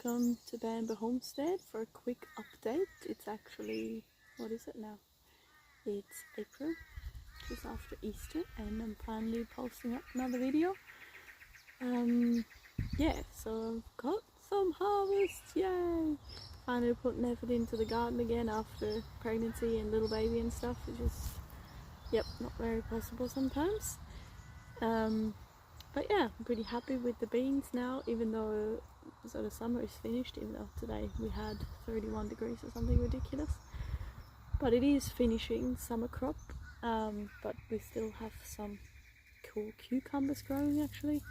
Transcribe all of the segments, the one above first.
welcome to Bamboo Homestead for a quick update. It's actually, what is it now? It's April, just after Easter, and I'm finally posting up another video. Yeah, so I've got some harvest, yay! Finally putting effort into the garden again after pregnancy and little baby and stuff. It's just, yep, not very possible sometimes. But yeah, I'm pretty happy with the beans now, even though the summer is finished, even though today we had 31 degrees or something ridiculous. But it is finishing summer crop, but we still have some cool cucumbers growing actually.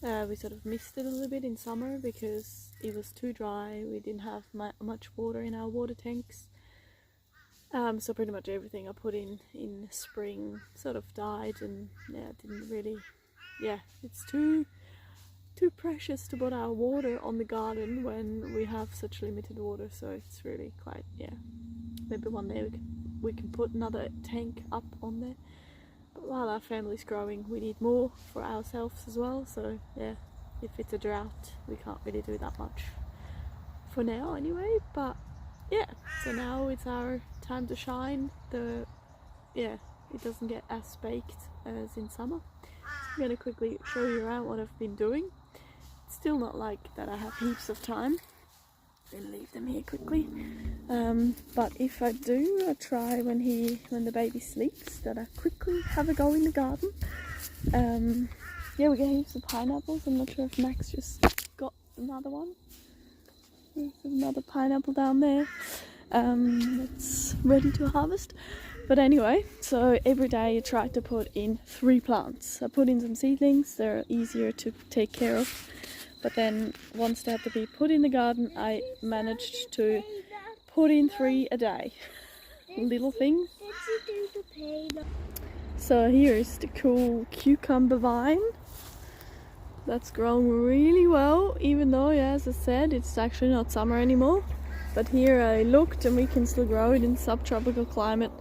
We sort of missed it a little bit in summer because it was too dry, we didn't have much water in our water tanks. So pretty much everything I put in spring sort of died, and yeah, didn't really, yeah, it's too precious to put our water on the garden when we have such limited water, so it's really quite, yeah, maybe one day we can put another tank up on there. But while our family's growing, we need more for ourselves as well, so yeah, if it's a drought we can't really do that much for now anyway. But yeah, so now it's our time to shine. Yeah, it doesn't get as baked as in summer. I'm going to quickly show you around what I've been doing. It's still not like that I have heaps of time. I'll leave them here quickly. But if I do, I try when the baby sleeps that I quickly have a go in the garden. Yeah, we get heaps of pineapples. I'm not sure if Max just got another one. There's another pineapple down there. It's ready to harvest. But anyway, so every day I try to put in 3 plants. I put in some seedlings, they're easier to take care of. But then once they have to be put in the garden, I managed to put in 3 a day. Little things. So here's the cool cucumber vine. That's grown really well, even though, yeah, as I said, it's actually not summer anymore. But here I looked and we can still grow it in subtropical climate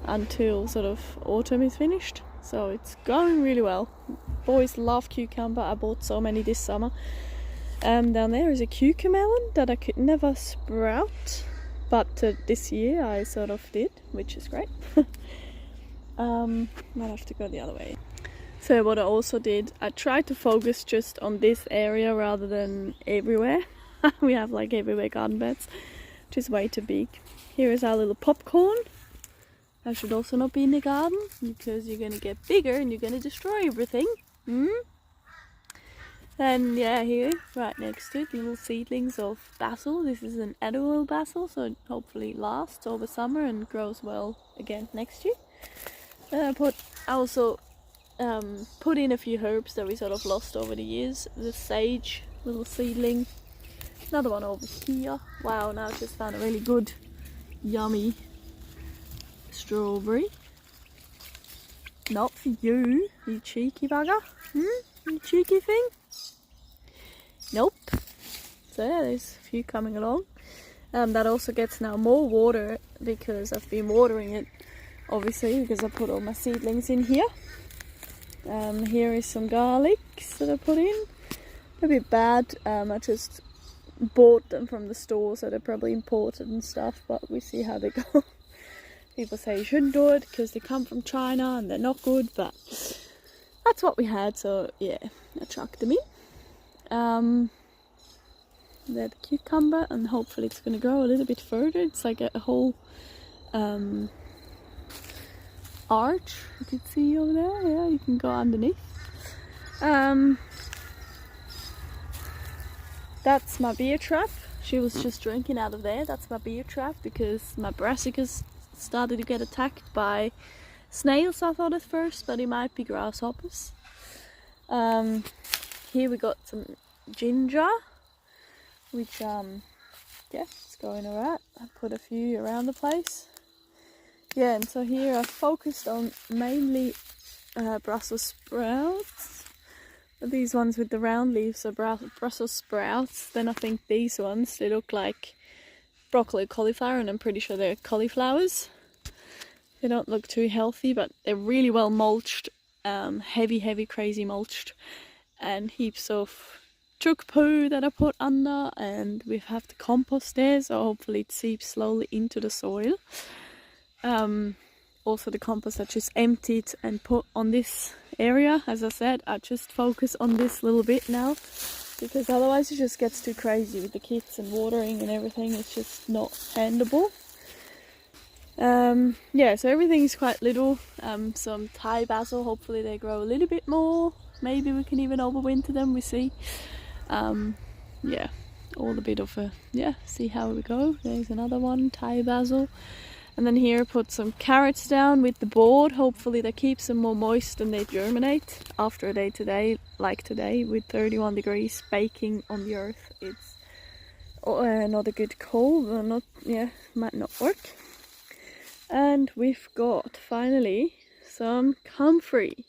until sort of autumn is finished. So it's going really well. Boys love cucumber. I bought so many this summer. Down there is a cucamelon that I could never sprout, but this year I sort of did, which is great. Might have to go the other way. So what I also did, I tried to focus just on this area rather than everywhere. We have like everywhere garden beds, which is way too big. Here is our little popcorn. That should also not be in the garden because you're gonna get bigger and you're gonna destroy everything. And yeah, here, right next to it, little seedlings of basil. This is an edible basil, so it hopefully lasts over summer and grows well again next year. I also put in a few herbs that we sort of lost over the years. The sage, little seedling. Another one over here. Wow, now I just found a really good, yummy strawberry. Not for you, you cheeky bugger. You cheeky thing. Nope. So yeah, there's a few coming along. That also gets now more water because I've been watering it, obviously, because I put all my seedlings in here. Here is some garlics that I put in. A bit bad. I just bought them from the store, so they're probably imported and stuff, but we see how they go. People say you shouldn't do it because they come from China and they're not good, but that's what we had, so yeah, I chucked them in. They're the cucumber, and hopefully it's going to grow a little bit further. It's like a whole arch, you can see over there. Yeah, you can go underneath. That's my beer trap. She was just drinking out of there. That's my beer trap because my brassicas started to get attacked by snails, I thought at first, but it might be grasshoppers. Here we got some ginger, which yeah, it's going alright. I put a few around the place. Yeah, and so here I focused on mainly Brussels sprouts. These ones with the round leaves are Brussels sprouts. Then I think these ones, they look like broccoli or cauliflower, and I'm pretty sure they're cauliflowers. They don't look too healthy, but they're really well mulched, heavy crazy mulched, and heaps of chook poo that I put under, and we have the compost there, so hopefully it seeps slowly into the soil. Also the compost I just emptied and put on this area. As I said, I just focus on this little bit now, because otherwise it just gets too crazy with the kids and watering and everything. It's just not handleable. Yeah, so everything is quite little. Some Thai basil, hopefully they grow a little bit more. Maybe we can even overwinter them, we see. Yeah, all a bit of a, see how we go. There's another one, Thai basil. And then here put some carrots down with the board. Hopefully that keeps them more moist and they germinate after a day today, like today, with 31 degrees baking on the earth. It's not a good call, not, might not work. And we've got finally some comfrey.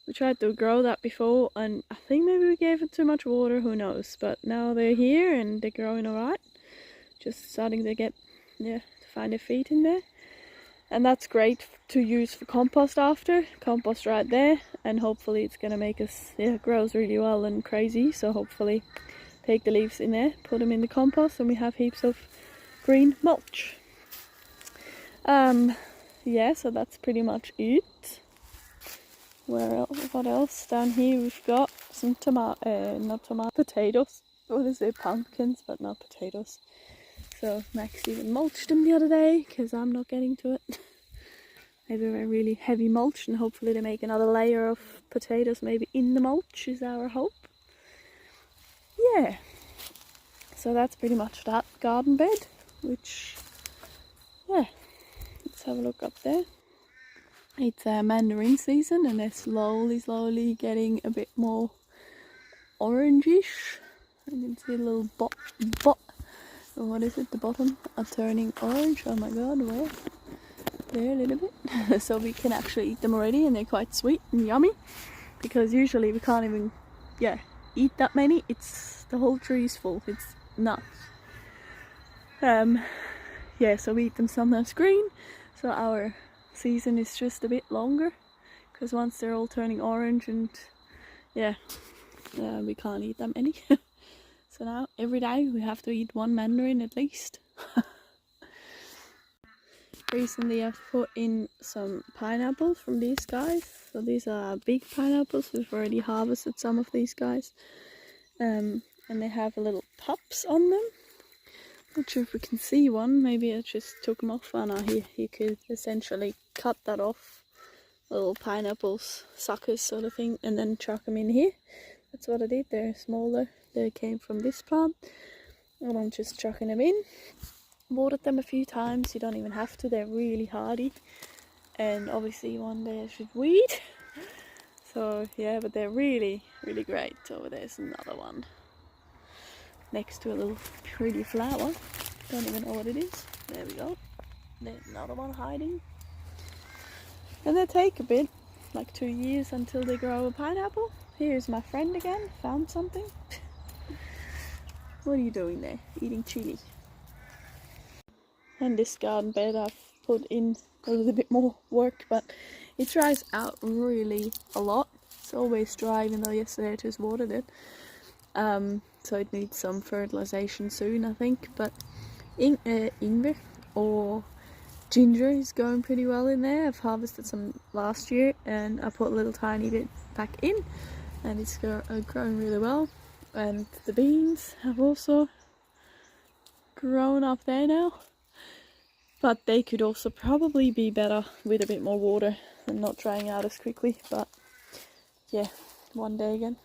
We tried to grow that before, and I think maybe we gave it too much water, who knows. But now they're here and they're growing alright. Just starting to get, to find their feet in there. And that's great to use for compost after. Compost right there, and hopefully it's gonna make us, it grows really well and crazy. So hopefully take the leaves in there, put them in the compost, and we have heaps of green mulch. Yeah, so that's pretty much it. Where else? What else? Down here we've got some potatoes. What is it? Pumpkins, but not potatoes. So Max even mulched them the other day, because I'm not getting to it. Maybe a really heavy mulch, and hopefully they make another layer of potatoes maybe in the mulch, is our hope. Yeah. So that's pretty much that garden bed, which, let's have a look up there. It's mandarin season, and they're slowly getting a bit more orangish. You can see a little what is it, the bottom are turning orange. Oh my god, where? There a little bit. So we can actually eat them already, and they're quite sweet and yummy, because usually we can't even eat that many. It's the whole tree is full. It's nuts. So we eat them sometimes green, so our season is just a bit longer, because once they're all turning orange, and we can't eat that many. So now every day we have to eat one mandarin at least. Recently I've put in some pineapples from these guys. So these are big pineapples. We've already harvested some of these guys, and they have little pups on them. Not sure if we can see one. Maybe I just took them off. Oh no, here you could essentially cut that off, little pineapples, suckers sort of thing, and then chuck them in here. That's what I did. They're smaller. They came from this plant, and I'm just chucking them in. Watered them a few times. You don't even have to. They're really hardy, and obviously one day I should weed. So yeah, but they're really great. Over there's another one next to a little pretty flower. Don't even know what it is. There we go. There's another one hiding. And they take a bit, like 2 years until they grow a pineapple. Here's my friend again. Found something. What are you doing there? Eating chili. And this garden bed I've put in a little bit more work, but it dries out really a lot. It's always dry, even though yesterday I just watered it. So it needs some fertilization soon, I think. But ingwer or ginger is going pretty well in there. I've harvested some last year, and I put a little tiny bit back in, and it's growing really well. And the beans have also grown up there now, but they could also probably be better with a bit more water and not drying out as quickly. But yeah, one day again.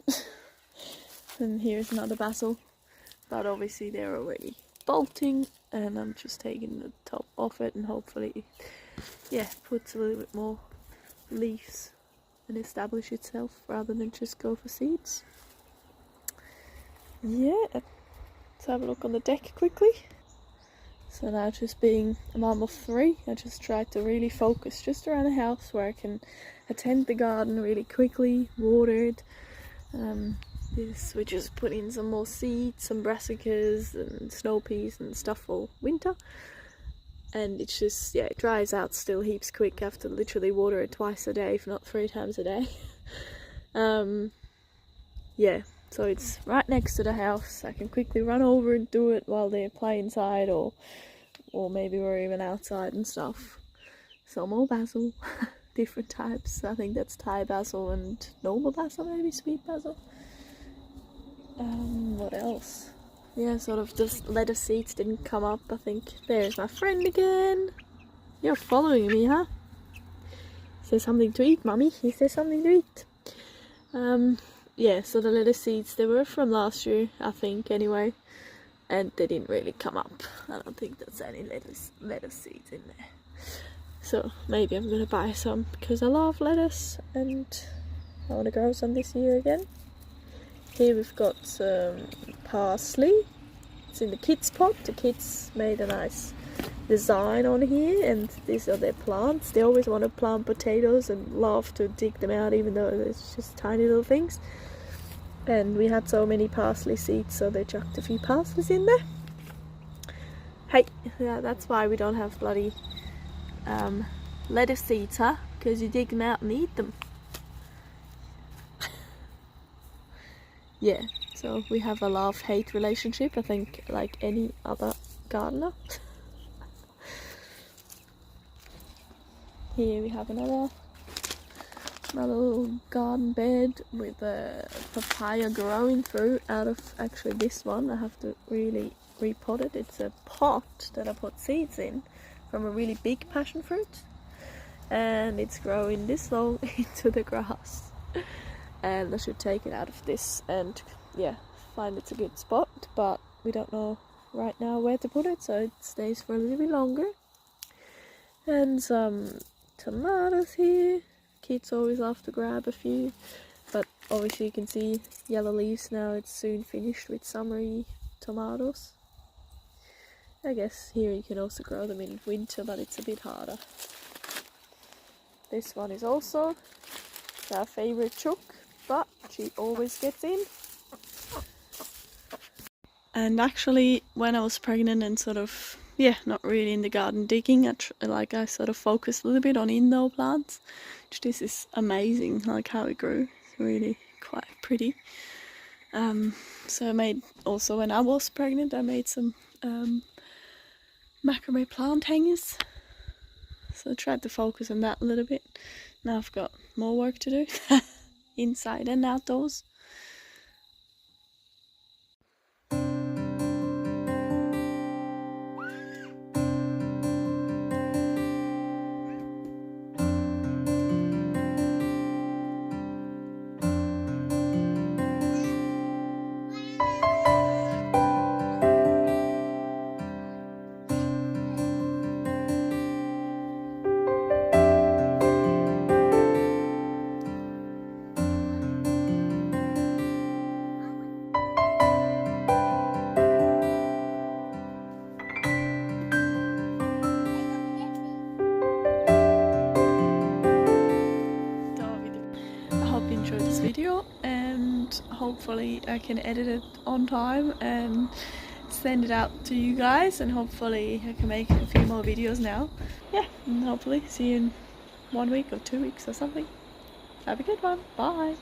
And here's another basil, but obviously they're already bolting, and I'm just taking the top off it, and hopefully puts a little bit more leaves and establish itself rather than just go for seeds. Yeah, let's have a look on the deck quickly. So now, just being a mum of 3, I just try to really focus just around the house where I can attend the garden really quickly, water it. We just put in some more seeds, some brassicas and snow peas and stuff for winter. And it's just, it dries out still heaps quick. I have to literally water it twice a day, if not 3 times a day. So it's right next to the house. I can quickly run over and do it while they play inside, or maybe we're even outside and stuff. Some more basil, different types. I think that's Thai basil and normal basil, maybe sweet basil. What else? Yeah, sort of just lettuce seeds didn't come up, I think. There's my friend again. You're following me, huh? Is there something to eat, mummy? Is there something to eat? Yeah, so the lettuce seeds, they were from last year, I think, anyway. And they didn't really come up. I don't think there's any lettuce seeds in there. So maybe I'm gonna buy some because I love lettuce and I want to grow some this year again. Here we've got some parsley. It's in the kids' pot. The kids made a nice design on here, and these are their plants. They always want to plant potatoes and love to dig them out, even though it's just tiny little things. And we had so many parsley seeds, so they chucked a few parsleys in there. Hey, yeah, that's why we don't have bloody lettuce seeds, huh? Because you dig them out and eat them. Yeah, so we have a love-hate relationship, I think, like any other gardener. Here we have another little garden bed with a papaya growing through out of actually this one. I have to really repot it. It's a pot that I put seeds in from a really big passion fruit, and it's growing this long into the grass. And I should take it out of this and yeah, find it's a good spot, but we don't know right now where to put it, so it stays for a little bit longer. And some tomatoes here. Kids always love to grab a few, but obviously you can see yellow leaves now. It's soon finished with summery tomatoes. I guess here you can also grow them in winter, but it's a bit harder. This one is also our favorite chook, but she always gets in. And actually, when I was pregnant and sort of, yeah, not really in the garden digging, I sort of focused a little bit on indoor plants. This is amazing, like how it grew. It's really quite pretty. So I made, also when I was pregnant, I made some macrame plant hangers. So I tried to focus on that a little bit. Now I've got more work to do, inside and outdoors. Video, and hopefully I can edit it on time and send it out to you guys, and hopefully I can make a few more videos now. Yeah, and hopefully see you in 1 week or 2 weeks or something. Have a good one. Bye.